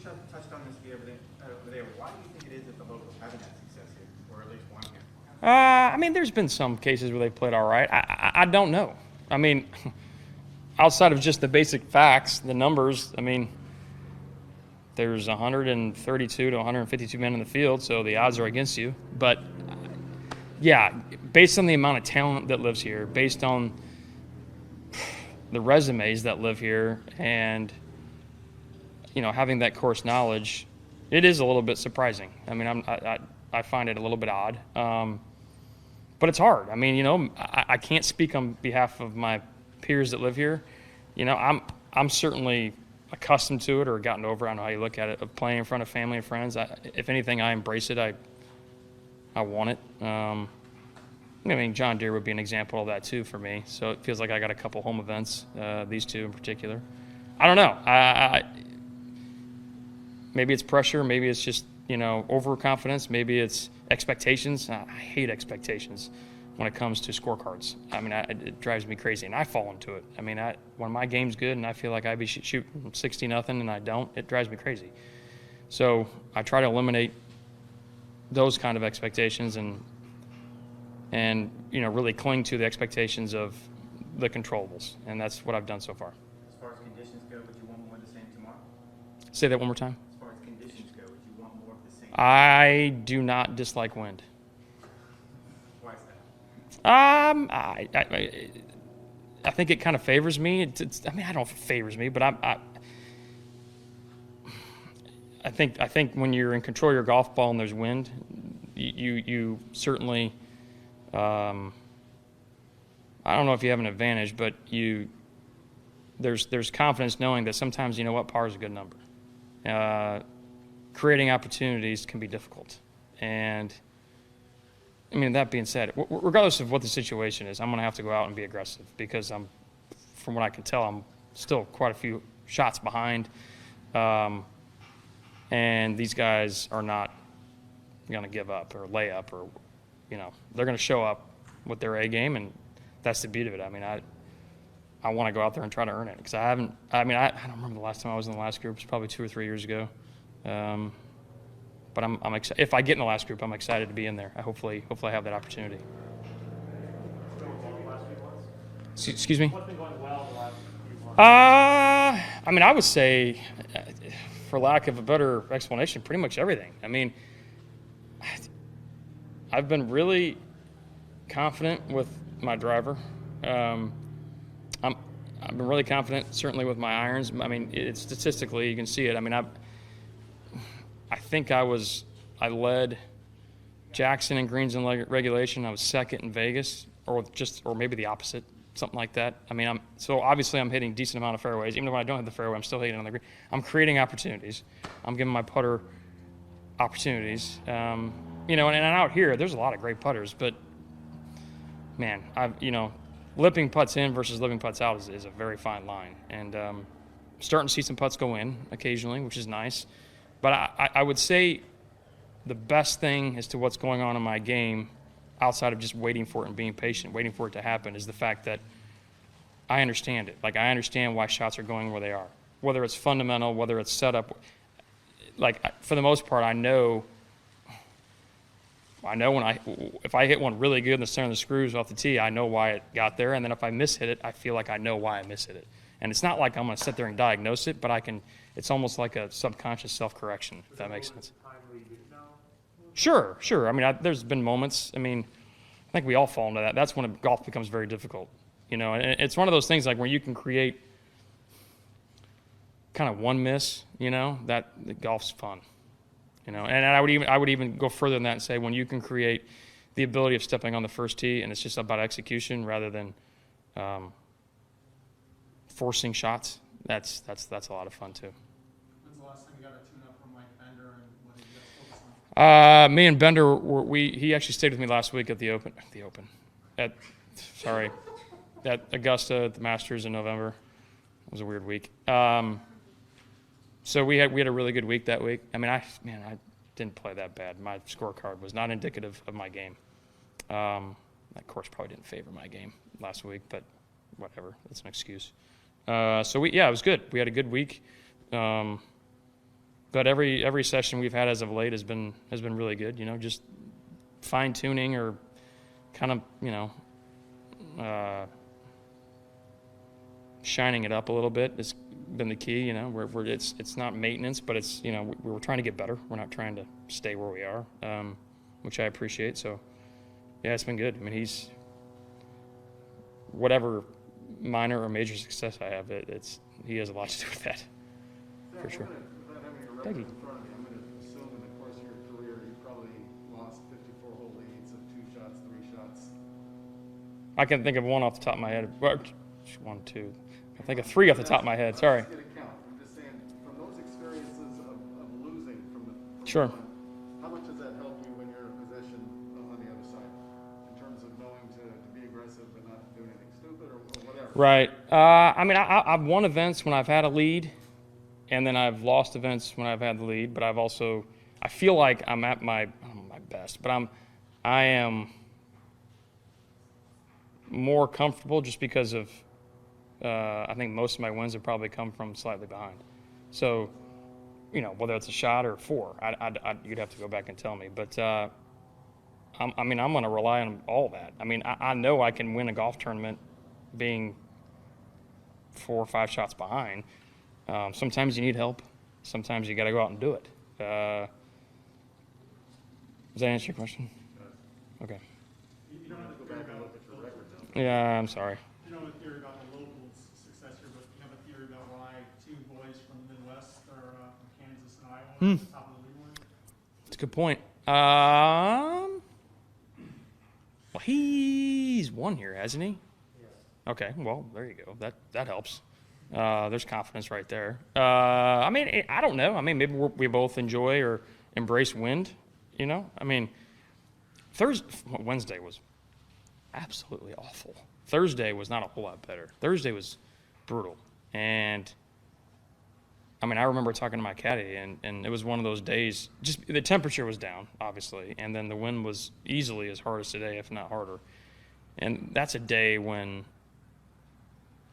touched on this over there. Why do you think it is that the locals haven't had success here, or at least one here? I mean, there's been some cases where they played all right. I don't know. I mean, outside of just the basic facts, the numbers, I mean, there's 132 to 152 men in the field, so the odds are against you. But, yeah, based on the amount of talent that lives here, based on the resumes that live here, and, having that course knowledge, it is a little bit surprising. I mean, I find it a little bit odd. But it's hard. I mean, I can't speak on behalf of my peers that live here. I'm certainly accustomed to it or gotten over. I don't know how you look at it, of playing in front of family and friends. If anything, I embrace it. I want it. I mean, John Deere would be an example of that too for me. So it feels like I got a couple home events, these two in particular. I don't know. Maybe it's pressure. Maybe it's just overconfidence. Maybe it's expectations. I hate expectations when it comes to scorecards. I mean, it drives me crazy, and I fall into it. I mean, when my game's good and I feel like I be shooting 60-0 and I don't, it drives me crazy. So I try to eliminate those kind of expectations and really cling to the expectations of the controllables, and that's what I've done so far. As far as conditions go, would you want more of the same tomorrow? Say that one more time. As far as conditions go, would you want more of the same? I do not dislike wind. Why is that? I think it kind of favors me. I don't know if it favors me, but I think when you're in control of your golf ball and there's wind, you certainly. I don't know if you have an advantage, but there's confidence knowing that sometimes par is a good number. Creating opportunities can be difficult, and I mean, that being said, regardless of what the situation is, I'm going to have to go out and be aggressive because from what I can tell, I'm still quite a few shots behind. And these guys are not going to give up or lay up or, they're going to show up with their A game, and that's the beauty of it. I mean, I want to go out there and try to earn it because I don't remember the last time I was in the last group. It's probably 2 or 3 years ago. But I'm excited. If I get in the last group, I'm excited to be in there. Hopefully I have that opportunity. Excuse me? What's been going well the last few months? I mean, I would say, for lack of a better explanation, pretty much everything. I mean, I've been really confident with my driver. I've been really confident, certainly with my irons. I mean, statistically, you can see it. I mean, I think I led Jackson in greens and regulation. I was second in Vegas, or maybe the opposite, something like that. I mean, obviously I'm hitting a decent amount of fairways. Even when I don't hit the fairway, I'm still hitting on the green. I'm creating opportunities. I'm giving my putter opportunities. And out here, there's a lot of great putters, but man, lipping putts in versus lipping putts out is a very fine line. And starting to see some putts go in occasionally, which is nice. But I would say the best thing as to what's going on in my game, outside of just waiting for it and being patient, waiting for it to happen, is the fact that I understand it. Like, I understand why shots are going where they are. Whether it's fundamental, whether it's setup. Like, for the most part, I know if I hit one really good in the center of the screws off the tee, I know why it got there. And then if I mishit it, I feel like I know why I mishit it. And it's not like I'm going to sit there and diagnose it, but it's almost like a subconscious self-correction, if that makes sense. Sure. I mean, there's been moments. I mean, I think we all fall into that. That's when golf becomes very difficult. And it's one of those things like where you can create kind of one miss, that golf's fun. And I would even go further than that and say when you can create the ability of stepping on the first tee and it's just about execution rather than forcing shots, that's a lot of fun too. When's the last time you got a tune-up from Mike Bender, and what did you guys focus on? Me and Bender, he actually stayed with me last week at at Augusta, at the Masters in November. It was a weird week. So we had a really good week that week. I mean, I didn't play that bad. My scorecard was not indicative of my game. That course probably didn't favor my game last week, but whatever. That's an excuse. It was good. We had a good week. But every session we've had as of late has been really good. You know, just fine tuning or kind of shining it up a little bit has been the key. You know, where it's not maintenance, but it's we're trying to get better. We're not trying to stay where we are, which I appreciate. So yeah, it's been good. I mean, he's whatever minor or major success I have, he has a lot to do with that, for sure. Without having your Thank record you. in front of me, I'm going to assume in the course of your career you probably lost 54 whole leads of 2 shots, 3 shots. I can think of one off the top of my head. Well, 1, 2. I think of 3 off the top of my head. Sorry. I'm just going to count. I'm just saying, from those experiences of losing from the Sure. one, how much does that help you when you're in a position on the other side? In terms of knowing to be aggressive but not do anything stupid or whatever? Right. I mean, I've won events when I've had a lead, and then I've lost events when I've had the lead. But I feel like I'm at my best, but I am more comfortable just because of I think most of my wins have probably come from slightly behind. So, whether it's a shot or 4, you'd have to go back and tell me. But I'm going to rely on all that. I mean, I know I can win a golf tournament being 4 or 5 shots behind. Sometimes you need help. Sometimes you got to go out and do it. Does that answer your question? Okay. You don't have to go back and look at your record now. Yeah, I'm sorry. You don't have a theory about the locals' success here, but you have a theory about why 2 boys from the Midwest are from Kansas and Iowa at the top of the league board? That's a good point. Well, he's won here, hasn't he? Okay, well, there you go. That helps. There's confidence right there. I mean, I don't know. I mean, maybe we both enjoy or embrace wind, I mean, Wednesday was absolutely awful. Thursday was not a whole lot better. Thursday was brutal. And, I mean, I remember talking to my caddy, and it was one of those days, just the temperature was down, obviously, and then the wind was easily as hard as today, if not harder. And that's a day when,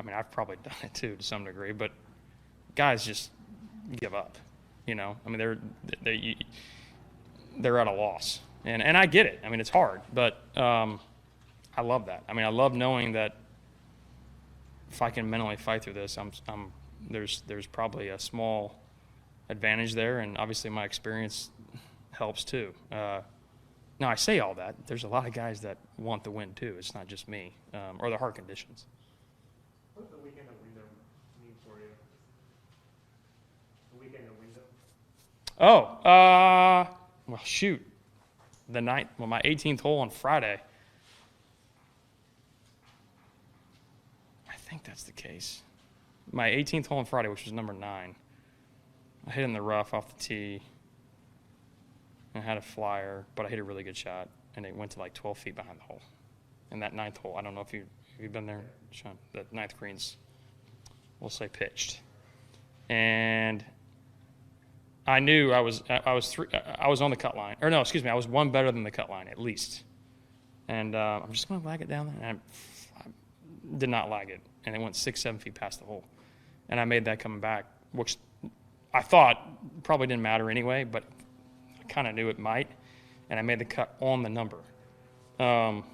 I mean, I've probably done it too to some degree, but guys just give up, I mean, they're at a loss. And I get it. I mean, it's hard, but I love that. I mean, I love knowing that if I can mentally fight through this, there's probably a small advantage there, and obviously my experience helps too. Now, I say all that. There's a lot of guys that want the win too. It's not just me or the hard conditions. What does the weekend of Wyndham mean for you? The weekend of Wyndham? Oh, well, shoot. My 18th hole on Friday. I think that's the case. My 18th hole on Friday, which was number 9. I hit in the rough off the tee. I had a flyer, but I hit a really good shot, and it went to like 12 feet behind the hole. And that 9th hole, I don't know if you've been there, Sean. That 9th green's, we'll say, pitched. And I knew I was on the cut line. Or no, excuse me, I was 1 better than the cut line at least. And I'm just going to lag it down there. And I did not lag it, and it went 6, 7 feet past the hole. And I made that coming back, which I thought probably didn't matter anyway, but I kind of knew it might. And I made the cut on the number. That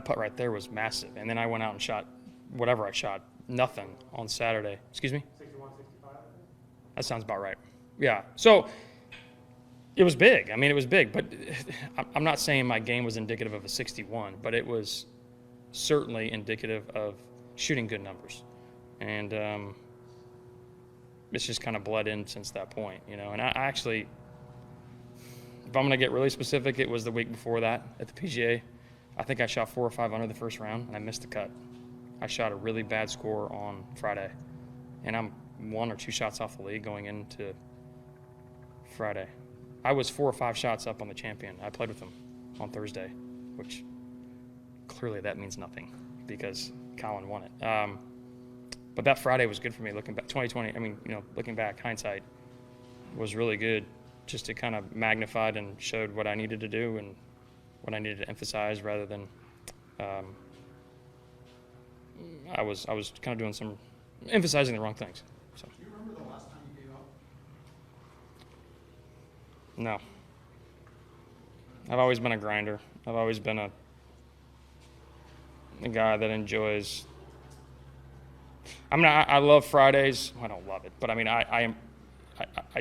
putt right there was massive. And then I went out and shot whatever I shot, nothing on Saturday. Excuse me? 61, 65, I think. That sounds about right. Yeah. So it was big. I mean, it was big. But I'm not saying my game was indicative of a 61, but it was certainly indicative of shooting good numbers. And it's just kind of bled in since that point, And I actually, if I'm going to get really specific, it was the week before that at the PGA. I think I shot 4 or 5 under the first round, and I missed the cut. I shot a really bad score on Friday, and I'm 1 or 2 shots off the lead going into Friday. I was 4 or 5 shots up on the champion. I played with him on Thursday, which clearly that means nothing because Colin won it. But that Friday was good for me looking back. 2020, I mean, looking back, hindsight was really good. Just it kind of magnified and showed what I needed to do and what I needed to emphasize rather than I was kind of doing emphasizing the wrong things. So. Do you remember the last time you gave up? No. I've always been a grinder. I've always been a guy that enjoys. I mean, I love Fridays. I don't love it, but I mean, I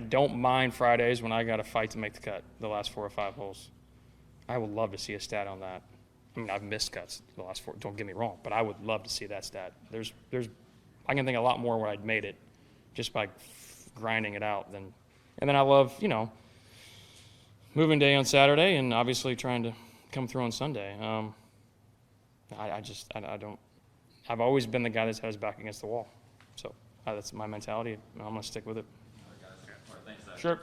don't mind Fridays when I got to fight to make the cut, the last 4 or 5 holes. I would love to see a stat on that. I mean, I've missed cuts the last 4. Don't get me wrong, but I would love to see that stat. I can think a lot more when I'd made it, just by grinding it out. And then I love, moving day on Saturday, and obviously trying to come through on Sunday. I don't. I've always been the guy that's had his back against the wall, so that's my mentality. And I'm gonna stick with it. All right, guys. All right, thanks, Zach. Sure.